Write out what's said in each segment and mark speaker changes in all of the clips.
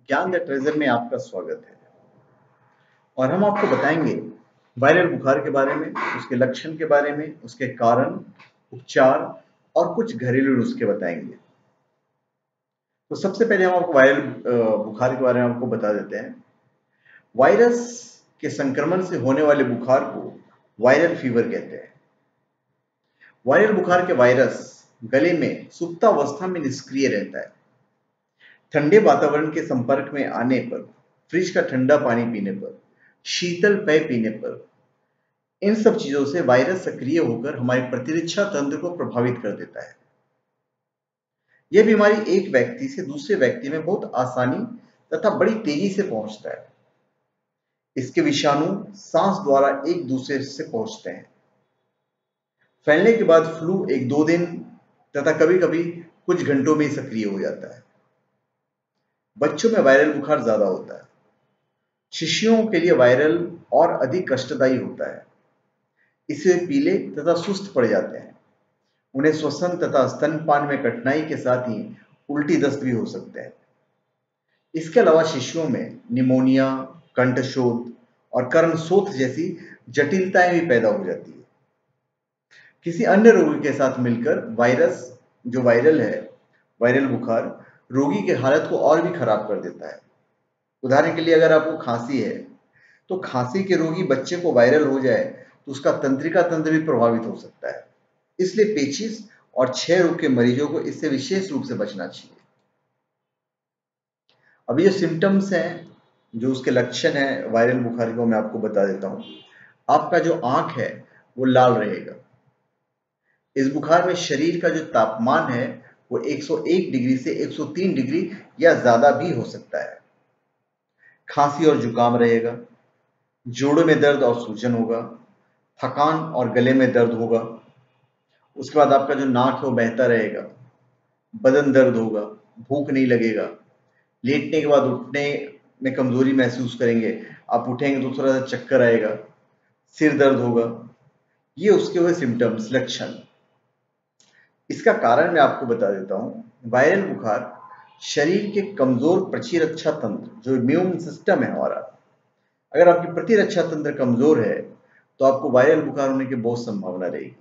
Speaker 1: ज्ञान the treasure में आपका स्वागत है। और हम आपको बताएंगे वायरल बुखार के बारे में, उसके लक्षण के बारे में, उसके कारण, उपचार और कुछ घरेलू नुस्खे बताएंगे। तो सबसे पहले हम आपको वायरल बुखार के बारे में आपको बता देते हैं। वायरस के संक्रमण से होने वाले बुखार को वायरल फीवर कहते हैं। वायरल बुखार के वायरस गले में सुप्तावस्था में निष्क्रिय रहता है। ठंडे वातावरण के संपर्क में आने पर, फ्रिज का ठंडा पानी पीने पर, शीतल पेय पीने पर, इन सब चीजों से वायरस सक्रिय होकर हमारे प्रतिरक्षा तंत्र को प्रभावित कर देता है। यह बीमारी एक व्यक्ति से दूसरे व्यक्ति में बहुत आसानी तथा बड़ी तेजी से पहुंचता है। इसके विषाणु सांस द्वारा एक दूसरे से पहुंचते हैं। फैलने के बाद फ्लू 1-2 दिन तथा कभी-कभी कुछ घंटों में सक्रिय हो जाता है। बच्चों में वायरल बुखार ज्यादा होता है। शिशुओं के लिए वायरल और अधिक कष्टदायी होता है। इससे पीले तथा सुस्त पड़ जाते हैं। उन्हें श्वसन तथा स्तनपान में कठिनाई के साथ ही उल्टी दस्त भी हो सकते हैं। इसके अलावा शिशुओं में निमोनिया, कंठशोथ और कर्णशोथ जैसी जटिलताएं भी पैदा हो जाती है। किसी अन्य रोगी के साथ मिलकर वायरस जो वायरल है, वायरल बुखार रोगी की हालत को और भी खराब कर देता है। उदाहरण के लिए अगर आपको खांसी है तो खांसी के रोगी बच्चे को वायरल हो जाए तो उसका तंत्रिका तंत्र भी प्रभावित हो सकता है। इसलिए पेचिश और क्षय रोग के मरीजों को इससे विशेष रूप से बचना चाहिए। अभी जो सिम्टम्स हैं, जो उसके लक्षण हैं वायरल बुखार के, मैं आपको बता देता हूं। आपका जो आंख है वो लाल रहेगा। इस बुखार में शरीर का जो तापमान है वो 101 डिग्री से 103 डिग्री या ज्यादा भी हो सकता है। खांसी और जुकाम रहेगा। जोड़ों में दर्द और सूजन होगा। थकान और गले में दर्द होगा। उसके बाद आपका जो नाक है वो बहता रहेगा। बदन दर्द होगा। भूख नहीं लगेगा। लेटने के बाद उठने में कमजोरी महसूस करेंगे। आप उठेंगे तो थोड़ा सा चक्कर आएगा। सिर दर्द होगा। ये उसके हुए सिम्टम्स, लक्षण। इसका कारण मैं आपको बता देता हूं। वायरल बुखार शरीर के कमजोर प्रतिरक्षा तंत्र, जो इम्यून सिस्टम है हमारा, अगर आपकी प्रतिरक्षा तंत्र कमजोर है तो आपको वायरल बुखार होने की बहुत संभावना रहेगी।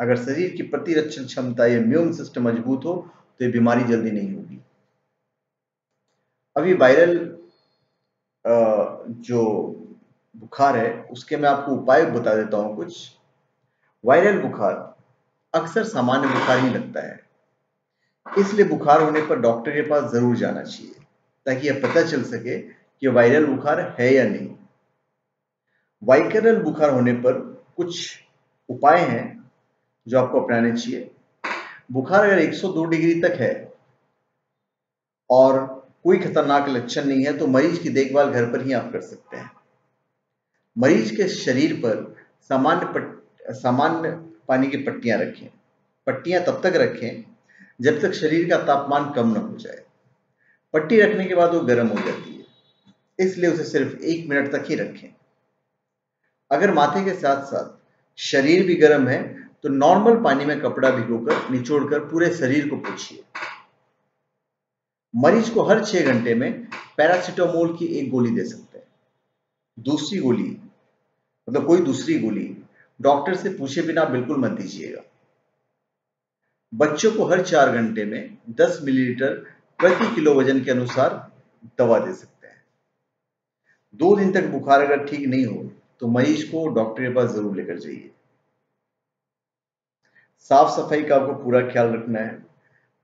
Speaker 1: अगर शरीर की प्रतिरक्षण क्षमता या इम्यून सिस्टम मजबूत हो तो ये बीमारी जल्दी नहीं होगी। अभी वायरल जो बुखार है उसके मैं आपको उपाय बता देता हूं कुछ। वायरल बुखार अक्सर सामान्य बुखार ही लगता है, इसलिए बुखार होने पर डॉक्टर के पास जरूर जाना चाहिए ताकि यह पता चल सके कि वायरल बुखार है या नहीं। वायरल बुखार होने पर कुछ उपाय हैं जो आपको अपनाने चाहिए। बुखार अगर 102 डिग्री तक है और कोई खतरनाक लक्षण नहीं है तो मरीज की देखभाल घर पर ही आप कर सकते हैं। मरीज के शरीर पर सामान्य पानी की पट्टियां रखें। पट्टियां तब तक रखें जब तक शरीर का तापमान कम न हो जाए। पट्टी रखने के बाद वो गर्म हो जाती है, इसलिए उसे सिर्फ 1 मिनट तक ही रखें। अगर माथे के साथ साथ शरीर भी गर्म है तो नॉर्मल पानी में कपड़ा भिगोकर निचोड़कर पूरे शरीर को पोंछिए। मरीज को हर 6 घंटे में पैरासीटामोल की एक गोली दे सकते हैं। दूसरी गोली, मतलब कोई दूसरी गोली, डॉक्टर से पूछे बिना बिल्कुल मत दीजिएगा। बच्चों को हर 4 घंटे में 10 मिलीलीटर प्रति किलो वजन के अनुसार दवा दे सकते हैं। 2 दिन तक बुखार अगर ठीक नहीं हो तो मरीज को डॉक्टर के पास जरूर लेकर जाइए। साफ सफाई का आपको पूरा ख्याल रखना है।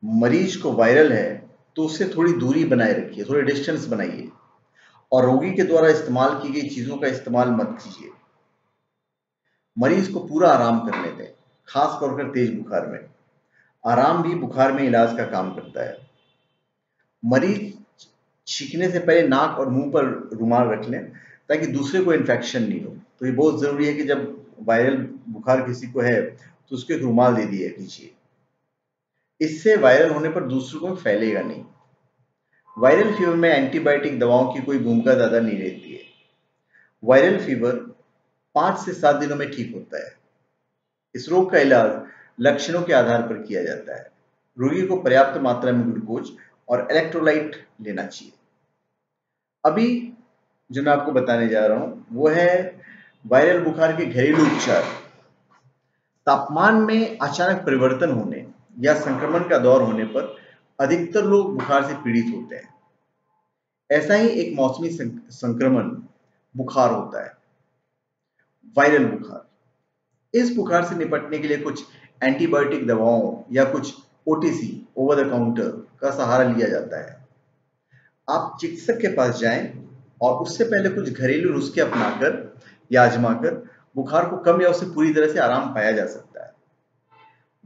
Speaker 1: मरीज को वायरल है तो उससे थोड़ी दूरी बनाए रखिए, थोड़ी डिस्टेंस बनाइए और रोगी के द्वारा इस्तेमाल की गई चीजों का इस्तेमाल मत कीजिए। मरीज को पूरा आराम करने दें, खास तौर पर तेज बुखार में। आराम भी बुखार में इलाज का काम करता है। मरीज छींकने से पहले नाक और मुंह पर रुमाल रख लें ताकि दूसरे को इन्फेक्शन नहीं हो। तो ये बहुत जरूरी है कि जब वायरल बुखार किसी को है तो उसको एक रुमाल दे दिया कीजिए। इससे वायरल होने पर दूसरों को फैलेगा नहीं। वायरल फीवर में एंटीबायोटिक दवाओं की कोई भूमिका ज्यादा नहीं रहती है। वायरल फीवर 5 से 7 दिनों में ठीक होता है। इस रोग का इलाज लक्षणों के आधार पर किया जाता है। रोगी को पर्याप्त मात्रा में ग्लूकोज और इलेक्ट्रोलाइट लेना चाहिए। अभी जो मैं आपको बताने जा रहा हूं वो है वायरल बुखार के घरेलू उपचार। तापमान में अचानक परिवर्तन होने या संक्रमण का दौर होने पर अधिकतर लोग बुखार से पीड़ित होते हैं। ऐसा ही एक मौसमी संक्रमण बुखार होता है, वायरल बुखार। इस बुखार से निपटने के लिए कुछ एंटीबायोटिक दवाओं या कुछ ओटीसी ओवर द काउंटर का सहारा लिया जाता है। आप चिकित्सक के पास जाएं और उससे पहले कुछ घरेलू नुस्खे अपनाकर या आजमाकर बुखार को कम या उससे पूरी तरह से आराम पाया जा सकता है।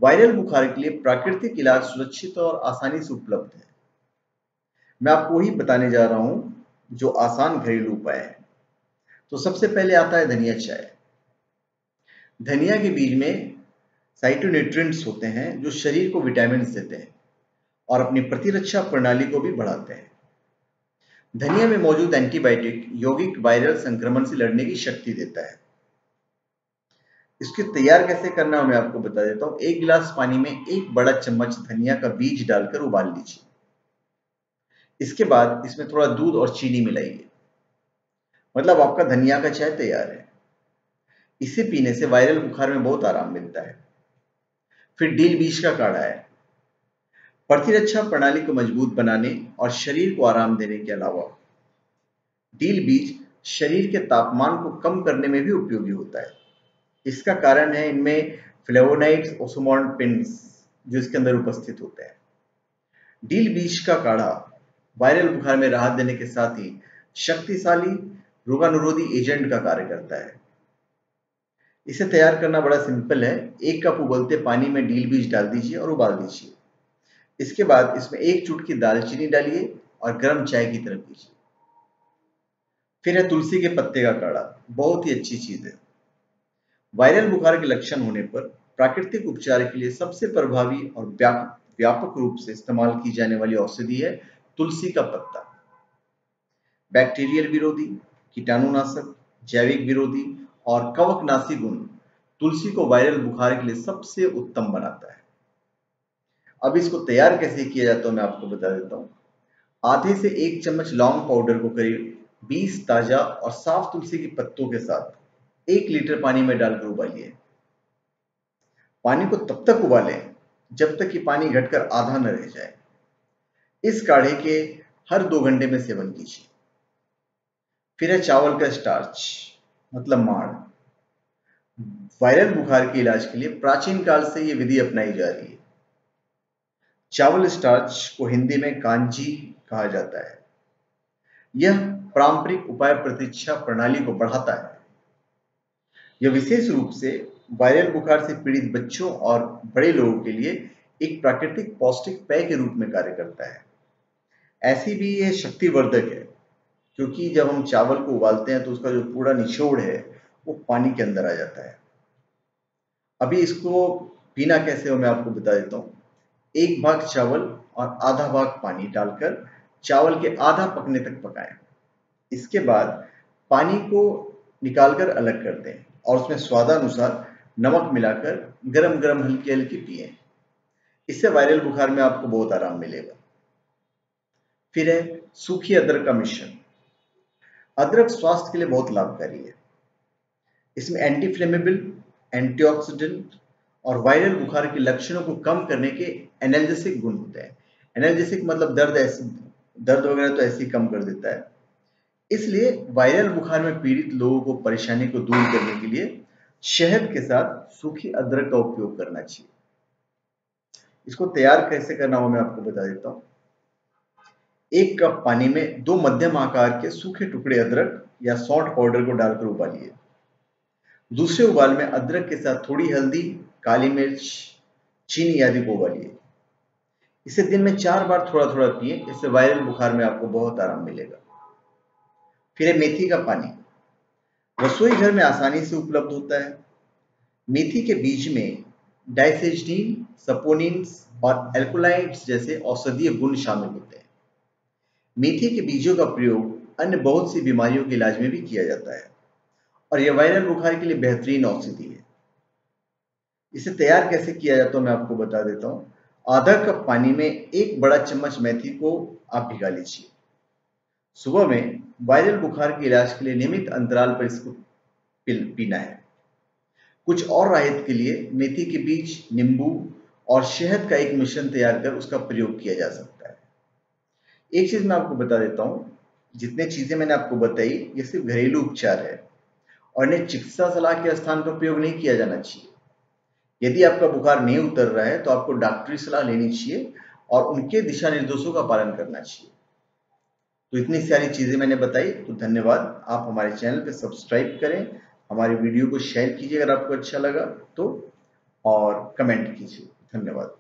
Speaker 1: वायरल बुखार के लिए प्राकृतिक इलाज सुरक्षित और आसानी से उपलब्ध है। मैं आपको वही बताने जा रहा हूं जो आसान घरेलू उपाय है। तो सबसे पहले आता है धनिया चाय। धनिया के बीज में साइटोन्यूट्रिएंट्स होते हैं जो शरीर को विटामिन देते हैं और अपनी प्रतिरक्षा प्रणाली को भी बढ़ाते हैं। धनिया में मौजूद एंटीबायोटिक यौगिक वायरल संक्रमण से लड़ने की शक्ति देता है। इसके तैयार कैसे करना है मैं आपको बता देता हूं। 1 गिलास पानी में 1 बड़ा चम्मच धनिया का बीज डालकर उबाल लीजिए। इसके बाद इसमें थोड़ा दूध और चीनी मिलाइए, मतलब आपका धनिया का चाय तैयार है। इसे पीने से वायरल बुखार में बहुत आराम मिलता है। फिर डील बीज का काढ़ा है। प्रतिरक्षा प्रणाली को मजबूत बनाने और शरीर को आराम देने के अलावा डील बीज शरीर के तापमान को कम करने में भी उपयोगी होता है। इसका कारण है इनमें फ्लेवोनाइड्स ओसोमोर्फिन्स जो इसके अंदर उपस्थित होते हैं। डील बीज का काढ़ा वायरल बुखार में राहत देने के साथ ही शक्तिशाली रोगानुरोधी एजेंट का कार्य करता है। इसे तैयार करना बड़ा सिंपल है। 1 कप उबलते पानी में डील बीज डाल दीजिए और उबाल दीजिए। इसके बाद इसमें 1 चुटकी दालचीनी डालिए और गर्म चाय की तरह पीजिए। फिर है तुलसी के पत्ते का काढ़ा, बहुत ही अच्छी चीज है। वायरल बुखार के लक्षण होने पर प्राकृतिक उपचार के लिए सबसे प्रभावी और व्यापक रूप से इस्तेमाल की जाने वाली औषधि है तुलसी का पत्ता। बैक्टीरियल विरोधी, कीटाणुनाशक, जैविक विरोधी और कवकनाशी गुण तुलसी को वायरल बुखार के लिए सबसे उत्तम बनाता है। अब इसको तैयार कैसे किया जाता है मैं आपको बता देता हूँ। आधे से 1 चम्मच लौंग पाउडर को करीब 20 ताजा और साफ तुलसी के पत्तों के साथ 1 लीटर पानी में डालकर उबालिए। पानी को तब तक उबालें जब तक कि पानी घटकर आधा न रह जाए। इस काढ़े के हर 2 घंटे में सेवन कीजिए। फिर है चावल का स्टार्च, मतलब माड़। वायरल बुखार के इलाज के लिए प्राचीन काल से यह विधि अपनाई जा रही है। चावल स्टार्च को हिंदी में कांजी कहा जाता है। यह पारंपरिक उपाय प्रतिरक्षा प्रणाली को बढ़ाता है। यह विशेष रूप से वायरल बुखार से पीड़ित बच्चों और बड़े लोगों के लिए एक प्राकृतिक पौष्टिक पेय के रूप में कार्य करता है। ऐसी भी यह शक्तिवर्धक है क्योंकि जब हम चावल को उबालते हैं तो उसका जो पूरा निचोड़ है वो पानी के अंदर आ जाता है। अभी इसको पीना कैसे हो मैं आपको बता देता हूँ। 1 भाग चावल और आधा भाग पानी डालकर चावल के आधा पकने तक पकाएं। इसके बाद पानी को निकालकर अलग कर दें और उसमें स्वादानुसार नमक मिलाकर गरम गरम हल्की हल्की पिएं। इससे वायरल बुखार में आपको बहुत आराम मिलेगा। फिर है सूखी अदरक का मिश्रण। अदरक स्वास्थ्य के लिए बहुत लाभकारी है। इसमें एंटी फ्लेमेबल, एंटीऑक्सीडेंट और वायरल बुखार के लक्षणों को कम करने के एनाल्जेसिक गुण होते हैं। एनाल्जेसिक मतलब दर्द वगैरह तो ऐसे ही कम कर देता है। इसलिए वायरल बुखार में पीड़ित लोगों को परेशानी को दूर करने के लिए शहद के साथ सूखी अदरक का उपयोग करना चाहिए। इसको तैयार कैसे करना हो मैं आपको बता देता हूँ। 1 कप पानी में 2 मध्यम आकार के सूखे टुकड़े अदरक या सौंठ पाउडर को डालकर उबालिए। दूसरे उबाल में अदरक के साथ थोड़ी हल्दी, काली मिर्च, चीनी आदि को उबालिए। इसे दिन में 4 बार थोड़ा थोड़ा पिए। इससे वायरल बुखार में आपको बहुत आराम मिलेगा। फिर है मेथी का पानी। रसोई घर में आसानी से उपलब्ध होता है। मेथी के बीज में डाइसेस्टीन, सपोनिन्स और एल्कोलाइड्स जैसे औषधीय गुण शामिल होते हैं। मेथी के बीजों का प्रयोग अन्य बहुत सी बीमारियों के इलाज में भी किया जाता है और यह वायरल बुखार के लिए बेहतरीन औषधि है। इसे तैयार कैसे किया जाता है मैं आपको बता देता हूँ। आधा कप पानी में 1 बड़ा चम्मच मेथी को आप भिगा लीजिए। सुबह में वायरल बुखार के इलाज के लिए नियमित अंतराल पर इसको पीना है। कुछ और राहत के लिए मेथी के बीज, नींबू और शहद का एक मिश्रण तैयार कर उसका प्रयोग किया जा सकता है। एक चीज मैं आपको बता देता हूँ, जितने चीजें मैंने आपको बताई ये सिर्फ घरेलू उपचार है और इन्हें चिकित्सा सलाह के स्थान पर प्रयोग नहीं किया जाना चाहिए। यदि आपका बुखार नहीं उतर रहा है तो आपको डॉक्टरी सलाह लेनी चाहिए और उनके दिशा निर्देशों का पालन करना चाहिए। तो इतनी सारी चीजें मैंने बताई, तो धन्यवाद। आप हमारे चैनल पे सब्सक्राइब करें, हमारी वीडियो को शेयर कीजिए अगर आपको अच्छा लगा तो, और कमेंट कीजिए। धन्यवाद।